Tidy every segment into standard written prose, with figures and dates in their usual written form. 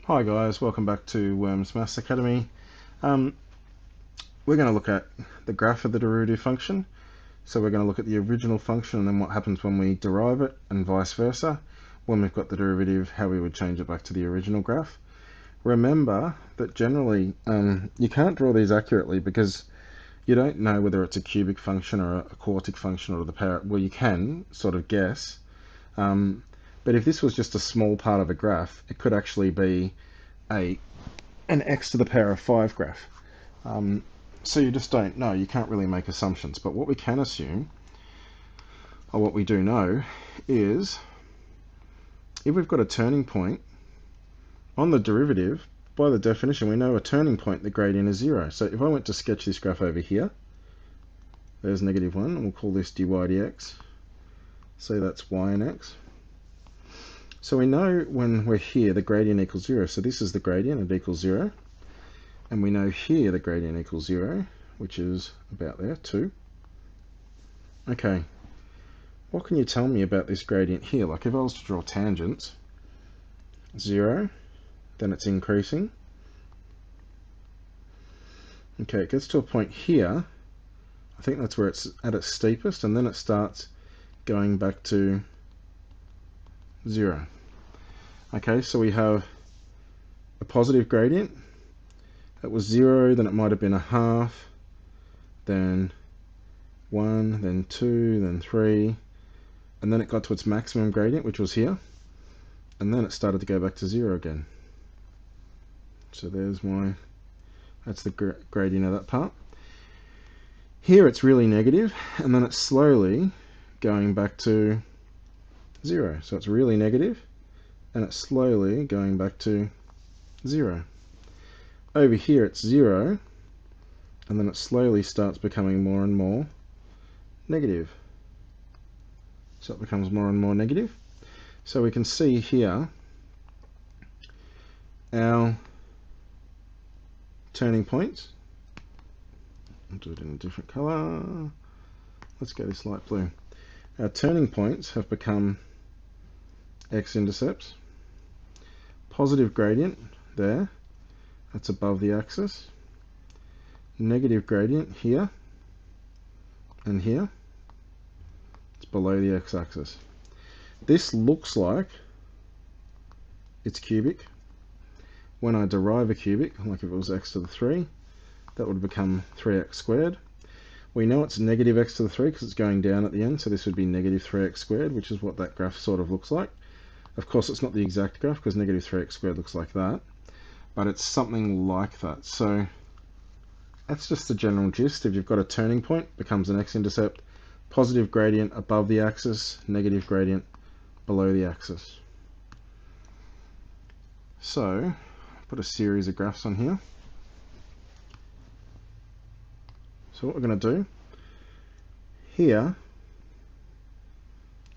Hi guys, welcome back to Maths Academy. Um, we're going to look at the graph of the derivative function. So we're going to look at the original function and then what happens when we derive it, and vice versa. When we've got the derivative, how we would change it back to the original graph. Remember that generally you can't draw these accurately because you don't know whether it's a cubic function or a quartic function or the power. Well, you can sort of guess. But if this was just a small part of a graph, it could actually be an x to the power of 5 graph. So you just don't know. You can't really make assumptions. But what we can assume, or what we do know, is if we've got a turning point on the derivative, by the definition, we know a turning point, the gradient is 0. So if I went to sketch this graph over here, there's -1, and we'll call this dy dx. So that's y and x. So we know when we're here, the gradient equals 0. So this is the gradient, it equals 0. And we know here the gradient equals 0, which is about there, 2. Okay, what can you tell me about this gradient here? Like if I was to draw tangents, 0, then it's increasing. Okay, it gets to a point here. I think that's where it's at its steepest, and then it starts going back to 0. Okay, so we have a positive gradient. It was 0, then it might have been a half, then 1, then 2, then 3, and then it got to its maximum gradient, which was here, and then it started to go back to 0 again. So that's the gradient of that part. Here it's really negative, and then it's slowly going back to 0. So it's really negative, and it's slowly going back to 0. Over here it's 0, and then it slowly starts becoming more and more negative. So it becomes more and more negative. So we can see here our turning points. I'll do it in a different color. Let's go this light blue. Our turning points have become x-intercepts. Positive gradient there, that's above the axis. Negative gradient here and here, it's below the x-axis. This looks like it's cubic. When I derive a cubic, like if it was x to the 3, that would become 3x squared. We know it's negative x to the 3 because it's going down at the end, so this would be negative 3x squared, which is what that graph sort of looks like. Of course, it's not the exact graph because negative 3x squared looks like that, but it's something like that. So that's just the general gist. If you've got a turning point, it becomes an x-intercept, positive gradient above the axis, negative gradient below the axis. So put a series of graphs on here. So what we're going to do here,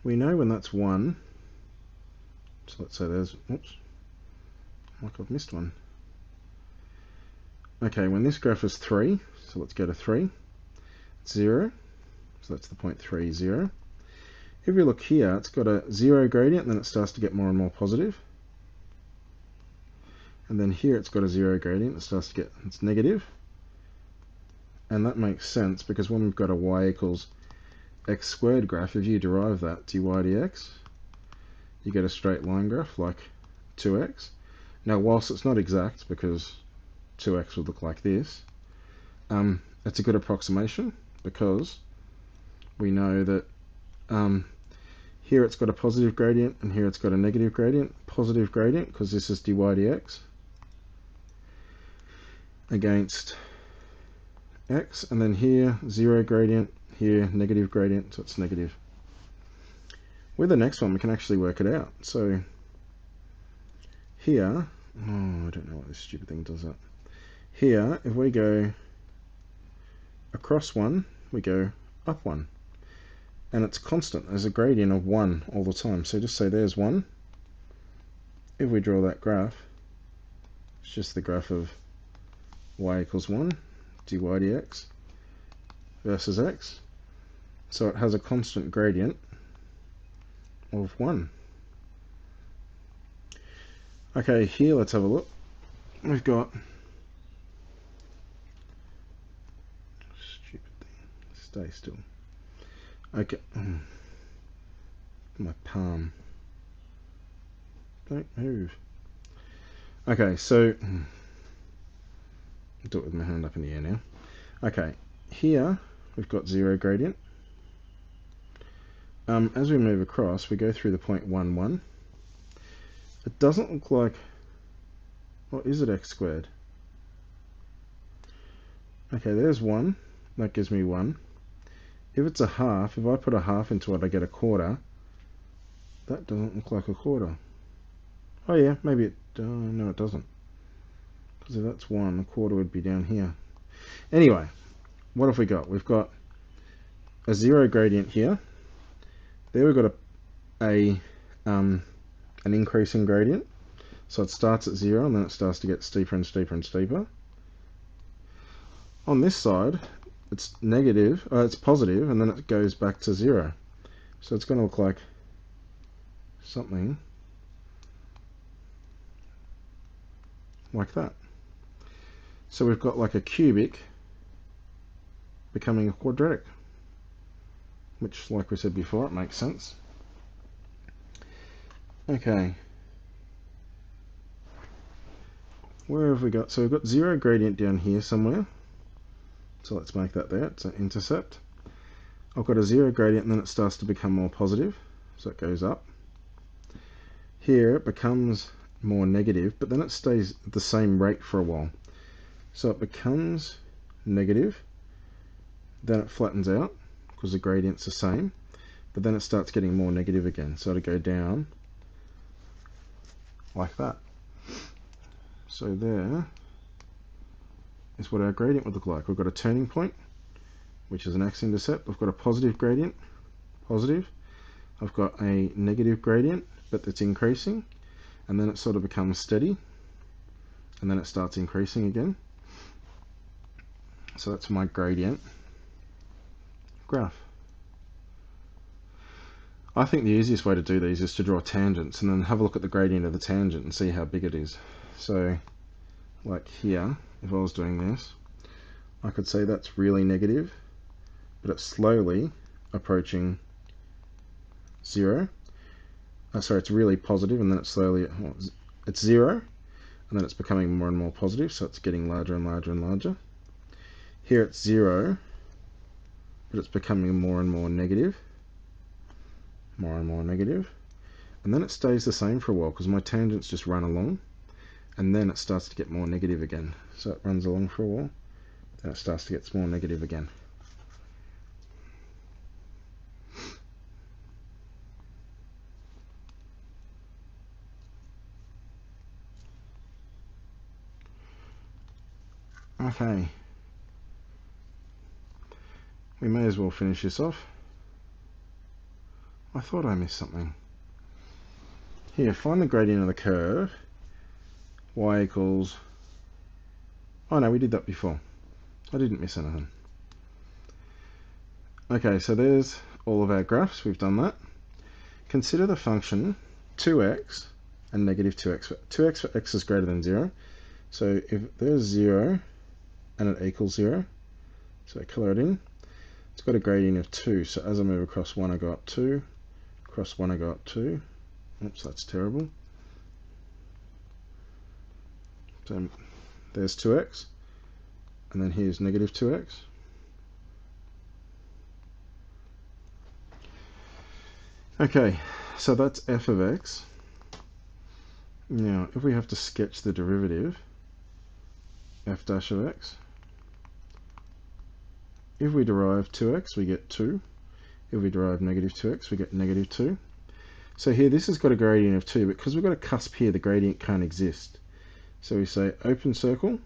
we know when that's 1. So let's say there's, oops, like I've missed one. Okay, when this graph is 3, so let's go to 3, it's 0, so that's the point 3, 0. If you look here, it's got a 0 gradient, and then it starts to get more and more positive. And then here it's got a 0 gradient, it starts to get, it's negative. And that makes sense because when we've got a y equals x squared graph, if you derive that dy dx, you get a straight line graph like 2x. Now, whilst it's not exact because 2x would look like this, it's a good approximation because we know that here it's got a positive gradient and here it's got a negative gradient. Positive gradient because this is dy dx against x, and then here 0 gradient, here negative gradient, so it's negative. With the next one we can actually work it out. So here, I don't know why this stupid thing does that. Here, if we go across 1, we go up 1. And it's constant. There's a gradient of 1 all the time. So just say there's 1. If we draw that graph, it's just the graph of y equals 1, dy dx versus x. So it has a constant gradient of 1. Okay, here let's have a look. We've got stupid thing. Stay still. Okay, my palm. Don't move. Okay, so I'll do it with my hand up in the air now. Okay, here we've got 0 gradient. As we move across, we go through the point 1, 1. It doesn't look like... What is it, x squared? Okay, there's 1. That gives me 1. If it's a half, if I put a half into it, I get a quarter. That doesn't look like a quarter. Oh yeah, maybe it... no, it doesn't. Because if that's 1, a quarter would be down here. Anyway, what have we got? We've got a 0 gradient here. There we've got an increasing gradient. So it starts at 0 and then it starts to get steeper and steeper and steeper. On this side, it's negative, it's positive, and then it goes back to 0. So it's going to look like something like that. So we've got like a cubic becoming a quadratic, which, like we said before, it makes sense. Okay. Where have we got? So we've got 0 gradient down here somewhere. So let's make that there. It's an intercept. I've got a 0 gradient and then it starts to become more positive. So it goes up. Here it becomes more negative, but then it stays at the same rate for a while. So it becomes negative. Then it flattens out because the gradient's the same. But then it starts getting more negative again. So it'll go down like that. So there is what our gradient would look like. We've got a turning point, which is an x-intercept. I've got a positive gradient, positive. I've got a negative gradient, but it's increasing. And then it sort of becomes steady. And then it starts increasing again. So that's my gradient graph. I think the easiest way to do these is to draw tangents and then have a look at the gradient of the tangent and see how big it is. So, like here, if I was doing this, I could say that's really negative, but it's slowly approaching 0. Sorry, it's really positive, and then it's slowly, it's 0, and then it's becoming more and more positive, so it's getting larger and larger and larger. Here it's 0, but it's becoming more and more negative, more and more negative, and then it stays the same for a while because my tangents just run along, and then it starts to get more negative again. So it runs along for a while, then it starts to get more negative again. Okay, we may as well finish this off. I thought I missed something. Here, find the gradient of the curve. Y equals... Oh no, we did that before. I didn't miss anything. Okay, so there's all of our graphs. We've done that. Consider the function 2x and negative 2x. 2x for x is greater than 0. So if there's 0 and it equals 0, so I colour it in, it's got a gradient of 2. So as I move across 1, I go up 2. Across 1, I go up 2. Oops, that's terrible. So there's 2x, and then here's negative 2x. Okay, so that's f of x. Now, if we have to sketch the derivative, f dash of x, if we derive 2x, we get 2. If we derive negative 2x, we get negative 2. So here, this has got a gradient of 2, but because we've got a cusp here, the gradient can't exist. So we say open circle,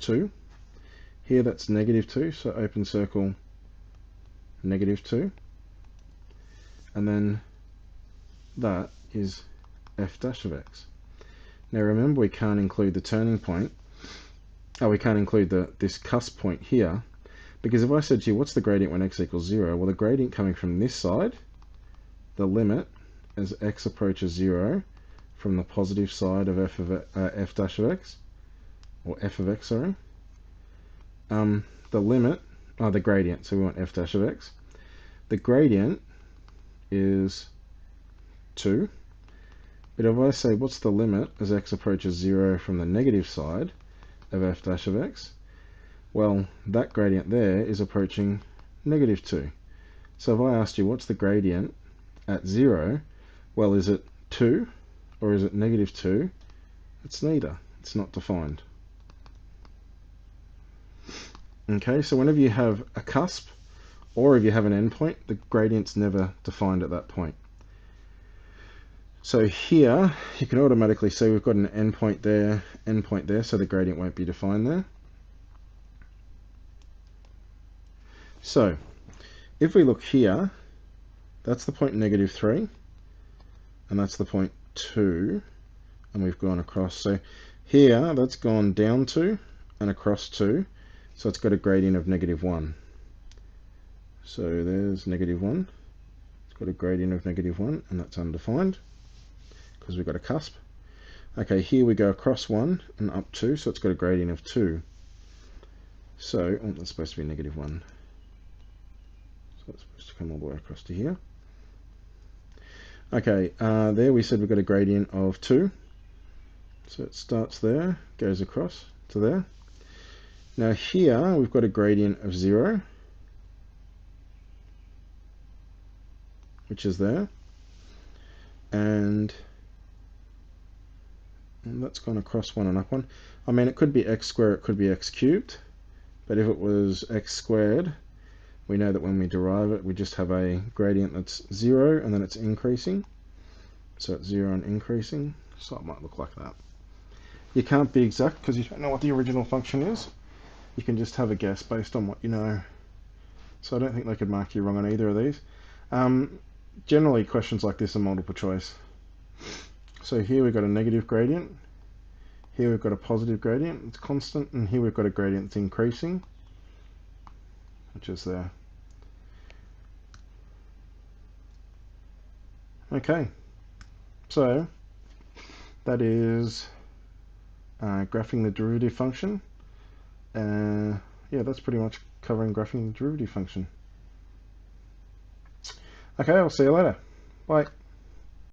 2. Here that's negative 2, so open circle, negative 2. And then that is f dash of x. Now remember, we can't include the turning point. Oh, we can't include this cusp point here, because if I said to you, what's the gradient when x equals 0? Well, the gradient coming from this side, the limit as x approaches 0 from the positive side of f dash of x, or f of x, sorry. The limit, the gradient, so we want f dash of x. The gradient is 2. But if I say what's the limit as x approaches 0 from the negative side of f dash of x, well, that gradient there is approaching negative 2. So if I asked you what's the gradient at 0, well, is it 2 or is it negative 2? It's neither. It's not defined. Okay, so whenever you have a cusp or if you have an endpoint, the gradient's never defined at that point. So here you can automatically see we've got an endpoint there, so the gradient won't be defined there. So if we look here, that's the point negative 3, and that's the point 2, and we've gone across. So here that's gone down 2 and across 2, so it's got a gradient of negative 1. So there's negative 1. It's got a gradient of negative 1, and that's undefined because we've got a cusp. Okay, here we go across 1 and up 2, so it's got a gradient of 2. So, that's supposed to be negative 1. So it's supposed to come all the way across to here. Okay, there we said we've got a gradient of 2. So it starts there, goes across to there. Now here we've got a gradient of 0, which is there. And that's gone across 1 and up 1. I mean, it could be x squared, it could be x cubed. But if it was x squared, we know that when we derive it, we just have a gradient that's 0 and then it's increasing. So it's 0 and increasing. So it might look like that. You can't be exact because you don't know what the original function is. You can just have a guess based on what you know. So I don't think they could mark you wrong on either of these. Generally, questions like this are multiple choice. So here we've got a negative gradient. Here we've got a positive gradient, it's constant, and here we've got a gradient that's increasing, which is there. Okay, so that is graphing the derivative function. Yeah, that's pretty much covering graphing the derivative function. Okay, I'll see you later. Bye.